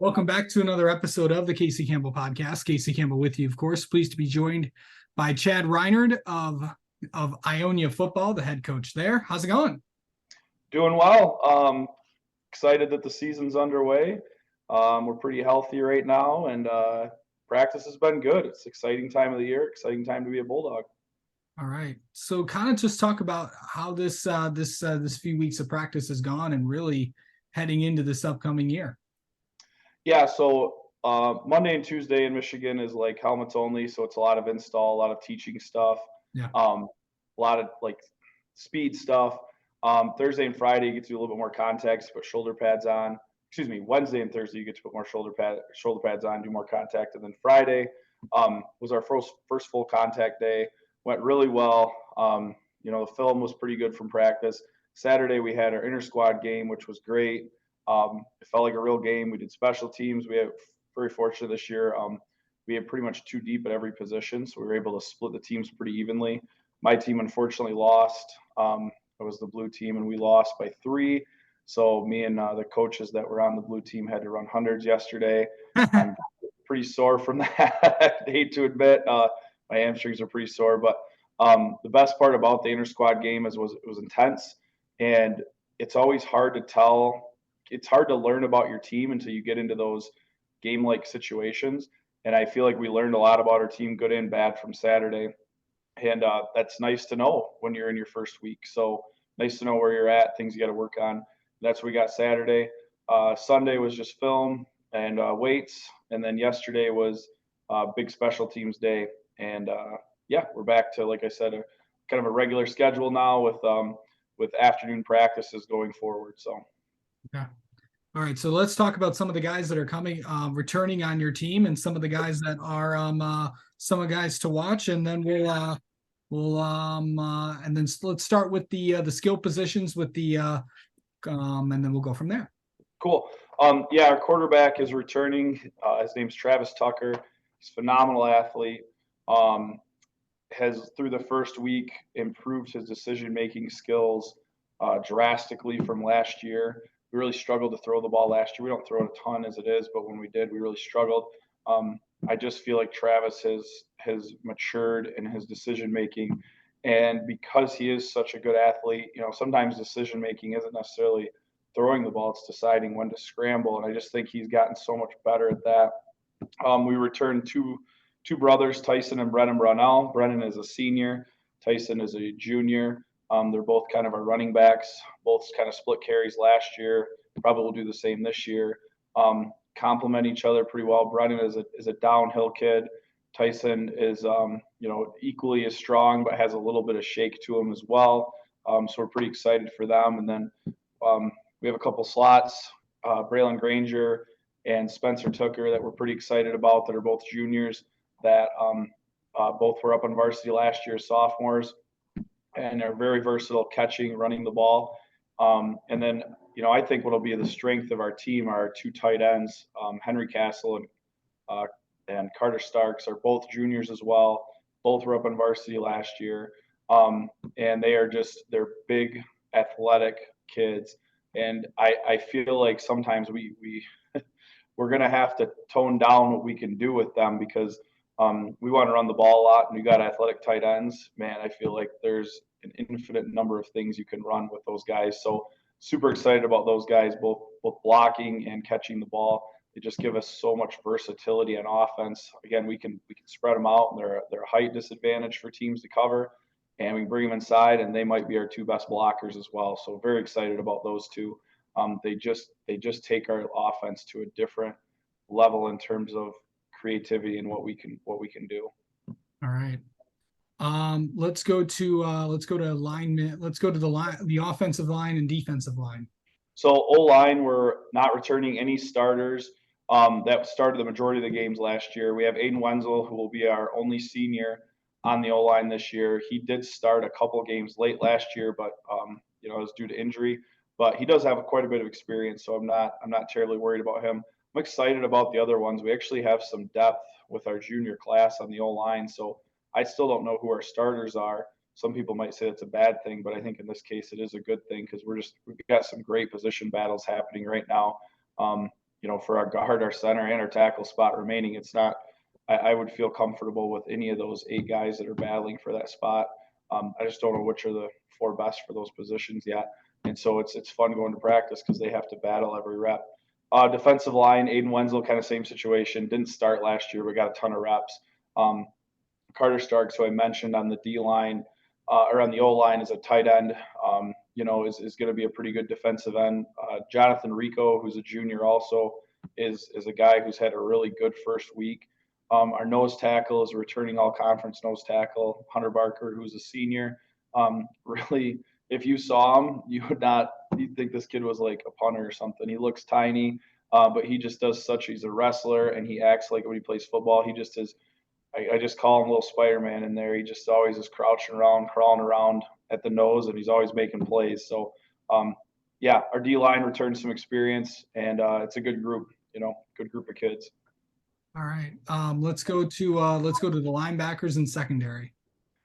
Welcome back to another episode of the Casey Campbell Podcast. Casey Campbell with you, of course. Pleased to be joined by Chad Rhynard of Ionia football, the head coach there. How's it going? Doing well. Excited that the season's underway. We're pretty healthy right now, and practice has been good. It's an exciting time of the year, exciting time to be a Bulldog. All right. So kind of just talk about how this few weeks of practice has gone and really heading into this upcoming year. Yeah, so Monday and Tuesday in Michigan is like helmets only, so it's a lot of install, a lot of teaching stuff, Yeah. A lot of like speed stuff. Thursday and Friday you get to do a little bit more contact, put shoulder pads on. Excuse me, Wednesday and Thursday you get to put more shoulder pads on, do more contact, and then Friday was our first full contact day. Went really well. The film was pretty good from practice. Saturday we had our inter squad game, which was great. It felt like a real game. We did special teams. We have very fortunate this year. We had pretty much two deep at every position, so we were able to split the teams pretty evenly. My team unfortunately lost. It was the blue team, and we lost by 3. So me and the coaches that were on the blue team had to run hundreds yesterday. I'm pretty sore from that. I hate to admit, my hamstrings are pretty sore. But the best part about the inter squad game is it was intense, and it's always hard to tell. It's hard to learn about your team until you get into those game-like situations. And I feel like we learned a lot about our team, good and bad, from Saturday. And that's nice to know when you're in your first week. So nice to know where you're at, things you got to work on. That's what we got Saturday. Sunday was just film and weights. And then yesterday was big special teams day. And we're back to, like I said, kind of a regular schedule now with afternoon practices going forward. So. Yeah. All right. So let's talk about some of the guys that are coming, returning on your team, and some of the guys that are some of the guys to watch, and then let's start with the skill positions with the and then we'll go from there. Cool. Our quarterback is returning. His name's Travis Tucker. He's a phenomenal athlete. Has through the first week improved his decision-making skills drastically from last year. We really struggled to throw the ball last year. We don't throw it a ton as it is, but when we did, we really struggled. I just feel like Travis has matured in his decision-making. And because he is such a good athlete, sometimes decision-making isn't necessarily throwing the ball, it's deciding when to scramble. And I just think he's gotten so much better at that. We returned two brothers, Tyson and Brennan Brownell. Brennan is a senior. Tyson is a junior. They're both kind of our running backs, both kind of split carries last year. Probably will do the same this year. Complement each other pretty well. Brennan is a downhill kid. Tyson is equally as strong, but has a little bit of shake to him as well. So we're pretty excited for them. And then we have a couple slots, Braylon Granger and Spencer Tucker, that we're pretty excited about, that are both juniors, that both were up on varsity last year, sophomores, and are very versatile catching, running the ball. And then, I think what'll be the strength of our team are our two tight ends, Henry Castle and Carter Starks, are both juniors as well. Both were up on varsity last year. And they're big, athletic kids. And I feel like sometimes we're going to have to tone down what we can do with them, because we want to run the ball a lot, and we got athletic tight ends. Man, I feel like there's an infinite number of things you can run with those guys. So super excited about those guys, both blocking and catching the ball. They just give us so much versatility on offense. Again, we can spread them out, and they're a height disadvantage for teams to cover, and we can bring them inside, and they might be our two best blockers as well. So very excited about those two. They just take our offense to a different level in terms of creativity and what we can do. All right. Let's go to alignment. Let's go to the offensive line and defensive line. So O-line, we're not returning any starters that started the majority of the games last year. We have Aiden Wenzel, who will be our only senior on the O-line this year. He did start a couple of games late last year, but it was due to injury. But he does have quite a bit of experience, so I'm not terribly worried about him. I'm excited about the other ones. We actually have some depth with our junior class on the O-line, so I still don't know who our starters are. Some people might say it's a bad thing, but I think in this case it is a good thing, because we've got some great position battles happening right now. for our guard, our center, and our tackle spot remaining, it's not. I would feel comfortable with any of those 8 guys that are battling for that spot. I just don't know which are the 4 best for those positions yet, and so it's fun going to practice because they have to battle every rep. Defensive line, Aiden Wenzel, kind of same situation. Didn't start last year, but got a ton of reps. Um, Carter Starks, who I mentioned on the D line or on the O line, is a tight end. Is going to be a pretty good defensive end. Jonathan Rico, who's a junior, also is a guy who's had a really good first week. Our nose tackle is a returning all conference nose tackle, Hunter Barker, who's a senior. Really, if you saw him, you'd think this kid was like a punter or something. He looks tiny, but he just does he's a wrestler and he acts like when he plays football. He just is. I just call him little Spider-Man in there. He just always is crouching around, crawling around at the nose, and he's always making plays. So, our D line returns some experience, and it's a good group. Good group of kids. All right. Let's go to the linebackers and secondary.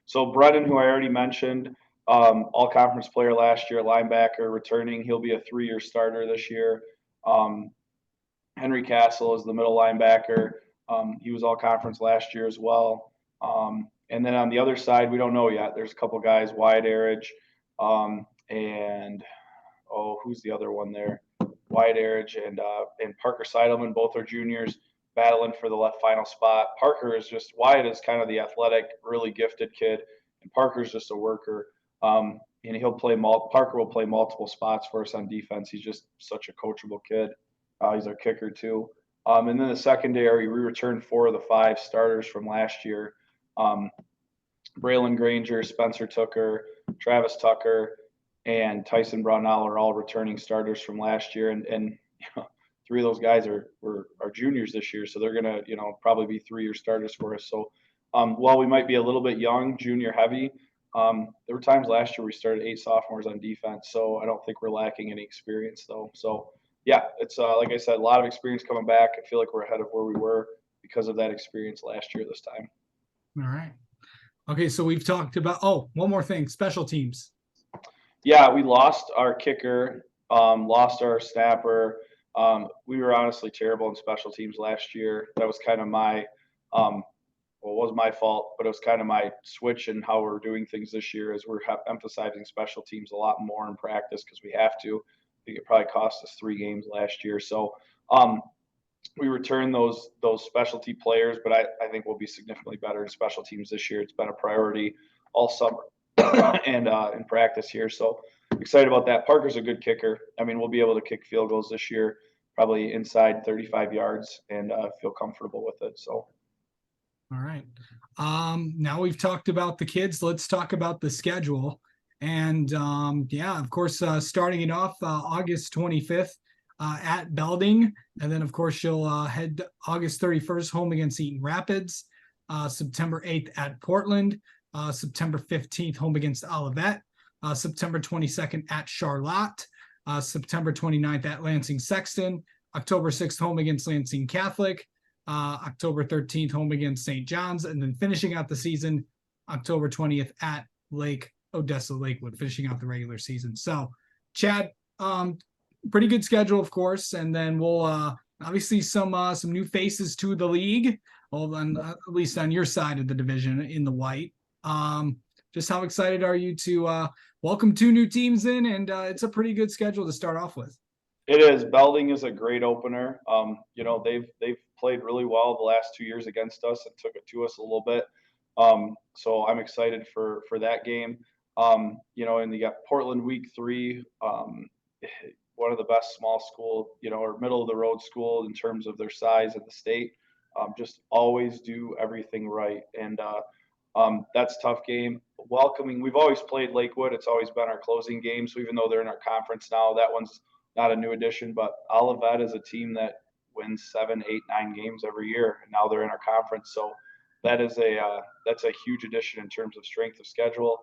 So Brennan, who I already mentioned, all conference player last year, linebacker, returning. He'll be a 3-year starter this year. Henry Castle is the middle linebacker. He was all conference last year as well. And then on the other side, we don't know yet. There's a couple guys, Wyatt Arridge, and who's the other one there? Wyatt Arridge and Parker Seidelman, both are juniors, battling for the left final spot. Wyatt is kind of the athletic, really gifted kid, and Parker's just a worker. And Parker will play multiple spots for us on defense. He's just such a coachable kid. He's our kicker too. And then the secondary, we returned 4 of the 5 starters from last year. Braylon Granger, Spencer Tooker, Travis Tucker, and Tyson Brownell are all returning starters from last year. And 3 of those guys are juniors this year, so they're gonna probably be 3-year starters for us. So while we might be a little bit young, junior heavy, there were times last year we started 8 sophomores on defense. So I don't think we're lacking any experience though. So yeah, it's like I said, a lot of experience coming back. I feel like we're ahead of where we were because of that experience last year this time. All right. Okay, so we've talked about one more thing, special teams. Yeah, we lost our kicker, lost our snapper. We were honestly terrible in special teams last year. That was kind of my it was my fault, but it was kind of my switch in how we're doing things this year as we're emphasizing special teams a lot more in practice because we have to. I think it probably cost us 3 games last year. So we return those specialty players, but I think we'll be significantly better in special teams this year. It's been a priority all summer and in practice here. So excited about that. Parker's a good kicker. I mean, we'll be able to kick field goals this year, probably inside 35 yards, and feel comfortable with it. So. All right. Now we've talked about the kids. Let's talk about the schedule. And of course, starting it off August 25th at Belding. And then, of course, you'll head August 31st home against Eaton Rapids. September 8th at Portland. September 15th home against Olivet. September 22nd at Charlotte. September 29th at Lansing Sexton. October 6th home against Lansing Catholic. October 13th home against St. John's, and then finishing out the season October 20th at Odessa Lakewood, finishing out the regular season. So Chad, pretty good schedule, of course, and then we'll obviously some new faces to the league, at least on your side of the division in the white. Just how excited are you to welcome 2 new teams in, and it's a pretty good schedule to start off with. It is. Belding is a great opener. They've played really well the last 2 years against us and took it to us a little bit. So I'm excited for that game. And you got Portland week 3, one of the best small school, or middle of the road school in terms of their size in the state. Just always do everything right. And that's a tough game. Welcoming, we've always played Lakewood. It's always been our closing game. So even though they're in our conference now, that one's not a new addition, but Olivet is a team that wins 7, 8, 9 games every year, and now they're in our conference. So that's a huge addition in terms of strength of schedule.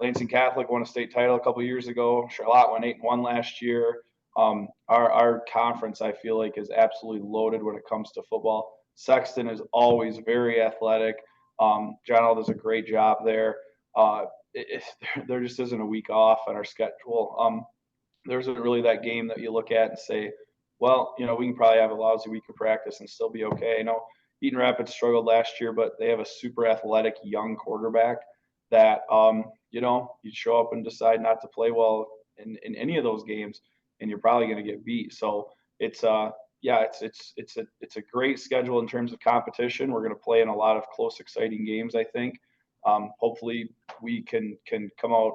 Lansing Catholic won a state title a couple years ago. Charlotte won 8-1 last year. Our conference, I feel like, is absolutely loaded when it comes to football. Sexton is always very athletic. John does a great job there. There just isn't a week off on our schedule. There isn't really that game that you look at and say, well, we can probably have a lousy week of practice and still be okay. I know Eaton Rapids struggled last year, but they have a super athletic young quarterback that, you show up and decide not to play well in any of those games, and you're probably going to get beat. So it's yeah, it's a great schedule in terms of competition. We're going to play in a lot of close, exciting games, I think. Hopefully, we can come out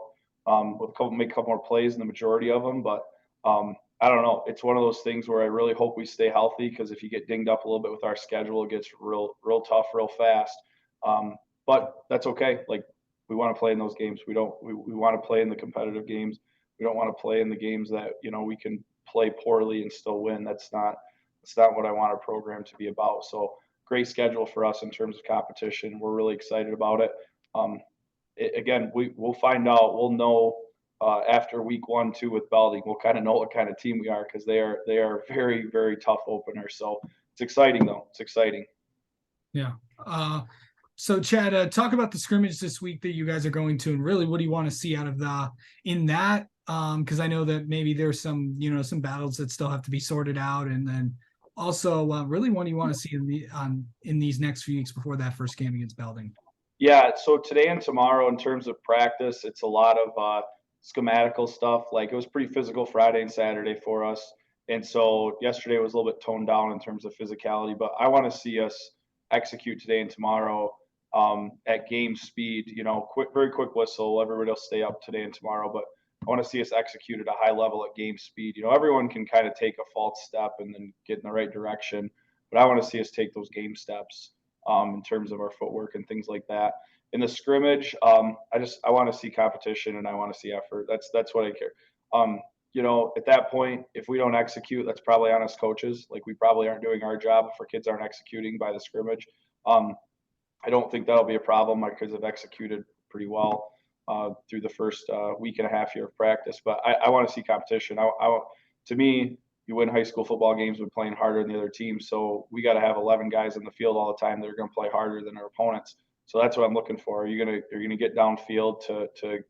make a couple more plays in the majority of them. But I don't know. It's one of those things where I really hope we stay healthy, because if you get dinged up a little bit with our schedule, it gets real tough real fast. But that's okay. Like, we want to play in those games. We want to play in the competitive games. We don't want to play in the games that we can play poorly and still win. That's not what I want our program to be about. So great schedule for us in terms of competition. We're really excited about it. Again, we'll find out. We'll know after week 1, 2 with Belding. We'll kind of know what kind of team we are, because they are very, very tough openers. So it's exciting though. It's exciting. Yeah. So Chad, talk about the scrimmage this week that you guys are going to, and really, what do you want to see out of in that? Because I know that maybe there's some battles that still have to be sorted out, and then also really, what do you want to see in these next few weeks before that first game against Belding? Yeah. So today and tomorrow, in terms of practice, it's a lot of schematical stuff. Like, it was pretty physical Friday and Saturday for us, and so yesterday was a little bit toned down in terms of physicality. But I want to see us execute today and tomorrow at game speed. Very quick whistle. Everybody will stay up today and tomorrow, but I want to see us execute at a high level at game speed. Everyone can kind of take a false step and then get in the right direction, but I want to see us take those game steps in terms of our footwork and things like that. In the scrimmage, I want to see competition and I want to see effort. That's what I care. At that point, if we don't execute, that's probably on us coaches. Like, we probably aren't doing our job if our kids aren't executing by the scrimmage. I don't think that'll be a problem. My kids have executed pretty well through the first week and a half year of practice. But I want to see competition. To me, you win high school football games with playing harder than the other team. So we got to have 11 guys in the field all the time that are going to play harder than our opponents. So that's what I'm looking for. Are you gonna get downfield to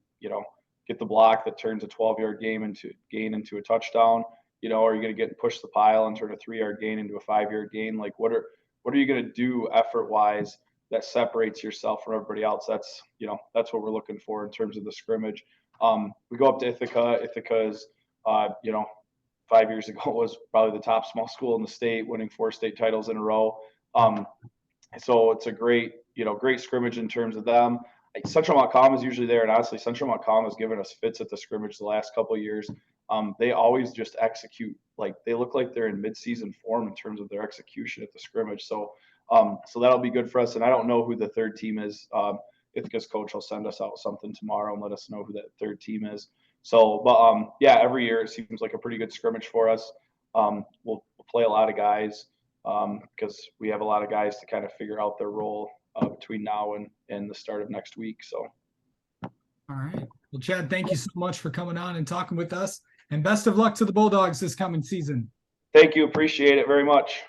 get the block that turns a 12-yard gain into a touchdown? Are you going to push the pile and turn a 3-yard gain into a 5-yard gain? Like, what are you going to do effort wise that separates yourself from everybody else? That's what we're looking for in terms of the scrimmage. We go up to Ithaca. Ithaca's 5 years ago was probably the top small school in the state, winning 4 state titles in a row. So it's a great scrimmage in terms of them. Central Montcalm is usually there, and honestly, Central Montcalm has given us fits at the scrimmage the last couple of years. They always just execute. Like, they look like they're in mid-season form in terms of their execution at the scrimmage. So that'll be good for us. And I don't know who the third team is. Ithaca's coach will send us out something tomorrow and let us know who that third team is. So, but yeah, every year it seems like a pretty good scrimmage for us. We'll play a lot of guys because we have a lot of guys to kind of figure out their role between now and the start of next week. So. All right. Well, Chad, thank you so much for coming on and talking with us, and best of luck to the Bulldogs this coming season. Thank you. Appreciate it very much.